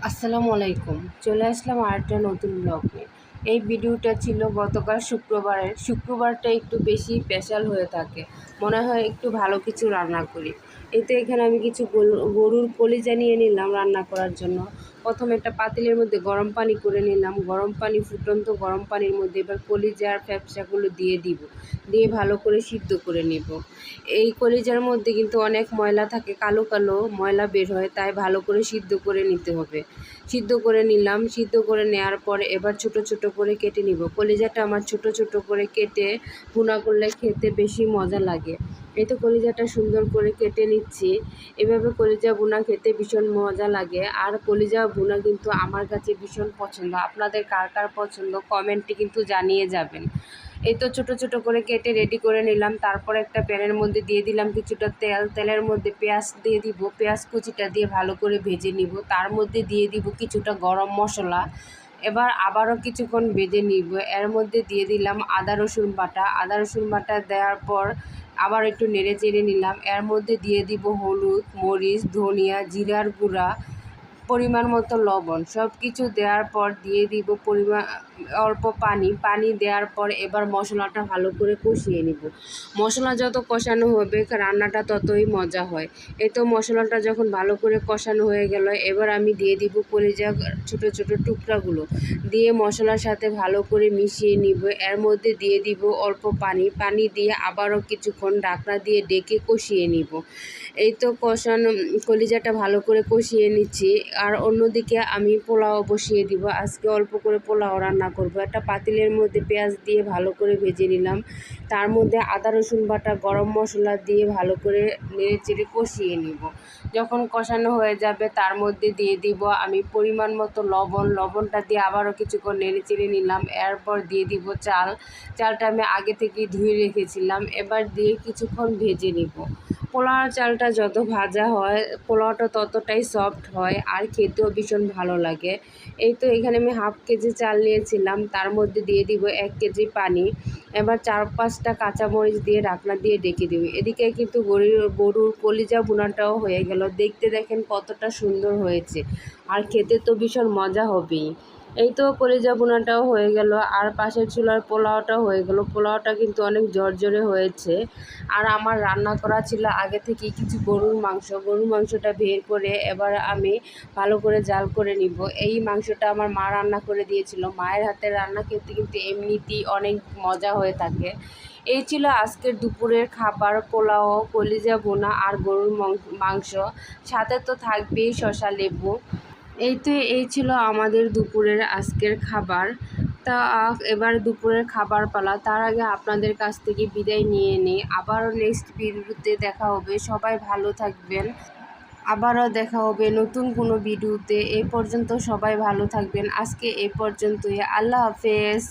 আসসালামু আলাইকুম। চলে আসলাম আরেকটা নতুন ব্লগ নিয়ে। এই ভিডিওটা ছিল গতকাল শুক্রবারের। শুক্রবারটা একটু বেশি স্পেশাল হয়ে থাকে, মনে হয় একটু ভালো কিছু রান্না করি। এই তো এখানে আমি কিছু গরুর কলিজা নিয়ে নিলাম রান্না করার জন্য। প্রথমে একটা পাতিলের মধ্যে গরম পানি করে নিলাম। গরম পানি, ফুটন্ত গরম পানির মধ্যে এবার কলিজা আর ফ্যাপসাগুলো দিয়ে দিব, দিয়ে ভালো করে সিদ্ধ করে নিব। এই কলিজার মধ্যে কিন্তু অনেক ময়লা থাকে, কালো কালো ময়লা বের হয়, তাই ভালো করে সিদ্ধ করে নিতে হবে। সিদ্ধ করে নিলাম। সিদ্ধ করে নেওয়ার পরে এবার ছোট ছোট করে কেটে নিব। কলিজাটা আমার ছোট ছোট করে কেটে ভুনা করলে খেতে বেশি মজা লাগে। এই তো কলিজাটা সুন্দর করে কেটে নিচ্ছি। এভাবে কলিজা ভুনা খেতে ভীষণ মজা লাগে, আর কলিজা ভুনা কিন্তু আমার কাছে ভীষণ পছন্দ। আপনাদের কার কার পছন্দ কমেন্টে কিন্তু জানিয়ে যাবেন। এই তো ছোট ছোট করে কেটে রেডি করে নিলাম। তারপর একটা প্যানের মধ্যে দিয়ে দিলাম কিছুটা তেল। তেলের মধ্যে পেঁয়াজ দিয়ে দিব। পেঁয়াজ কুচিটা দিয়ে ভালো করে ভেজে নিব। তার মধ্যে দিয়ে দিব কিছুটা গরম মশলা। এবার আবারও কিছুক্ষণ ভেজে নিব। এর মধ্যে দিয়ে দিলাম আদা রসুন বাটা। আদা রসুন বাটা দেওয়ার পর আবার একটু নেড়ে চেড়ে নিলাম। এর মধ্যে দিয়ে দিব হলুদ, মরিচ, ধনিয়া, জিরার গুঁড়া, পরিমাণ মতো লবণ। সব কিছু দেওয়ার পর দিয়ে দিব অল্প পানি। পানি দেওয়ার পর এবার মশলাটা ভালো করে কষিয়ে নিব। মশলা যত কষানো হবে রান্নাটা ততই মজা হয়। এই তো মশলাটা যখন ভালো করে কষানো হয়ে গেল, এবার আমি দিয়ে দিব কলিজা ছোট ছোট টুকরাগুলো, দিয়ে মশলার সাথে ভালো করে মিশিয়ে নিব। এর মধ্যে দিয়ে দিব অল্প পানি। পানি দিয়ে আবারও কিছুক্ষণ ঢাকনা দিয়ে ডেকে কষিয়ে নিব। এই তো কষানো কলিজাটা ভালো করে কষিয়ে নিচ্ছি। আর অন্যদিকে আমি পোলাও বসিয়ে দিব। আজকে অল্প করে পোলাও রান্না করব। একটা পাতিলের মধ্যে পেঁয়াজ দিয়ে ভালো করে ভেজে নিলাম। তার মধ্যে আদা রসুন বাটা, গরম মশলা দিয়ে ভালো করে নেড়ে চেড়ে কষিয়ে নিব। যখন কষানো হয়ে যাবে তার মধ্যে দিয়ে দিব আমি পরিমাণ মতো লবণ। লবণটা দিয়ে আবারও কিছুক্ষণ নেড়ে চেড়ে নিলাম। এরপর দিয়ে দিব চাল। চালটা আমি আগে থেকেই ধুয়ে রেখেছিলাম। এবার দিয়ে কিছুক্ষণ ভেজে নিব। পোলাওর চালটা যত ভাজা হয় পোলাওটা ততটাই সফট হয়, আর খেতেও ভীষণ ভালো লাগে। এই তো এখানে আমি হাফ কেজি চাল নিয়েছিলাম, তার মধ্যে দিয়ে দিব 1 কেজি পানি। এবার 4-5টা কাঁচামরিচ দিয়ে ঢাকনা দিয়ে ডেকে দিব। এদিকে কিন্তু গরুর কলিজা ভুনাটাও হয়ে গেল। দেখতে দেখেন কতটা সুন্দর হয়েছে, আর খেতে তো ভীষণ মজা হবেই। এই তো কলিজা ভুনাটাও হয়ে গেল, আর পাশের চুলার পোলাওটাও হয়ে গেল। পোলাওটা কিন্তু অনেক ঝরঝরে হয়েছে। আর আমার রান্না করা ছিল আগে থেকেই কিছু গরুর মাংস। গরুর মাংসটা বের করে এবার আমি ভালো করে জাল করে নিব। এই মাংসটা আমার মা রান্না করে দিয়েছিল। মায়ের হাতের রান্না খেতে কিন্তু এমনিতেই অনেক মজা হয়ে থাকে। এই ছিল আজকের দুপুরের খাবার, পোলাও, কলিজা ভুনা আর গরুর মাংস। সাথে তো থাকবেই শসা লেবু। এই ছিল আমাদের দুপুরের আজকের খাবার। তা এবার দুপুরের খাবার পালা। তার আগে আপনাদের কাছ থেকে বিদায় নিয়ে নিই। আবারও নেক্সট ভিডিওতে দেখা হবে। সবাই ভালো থাকবেন। আবারও দেখা হবে নতুন কোনো ভিডিওতে। এই পর্যন্ত সবাই ভালো থাকবেন। আজকে এই পর্যন্তই। আল্লাহ হাফেজ।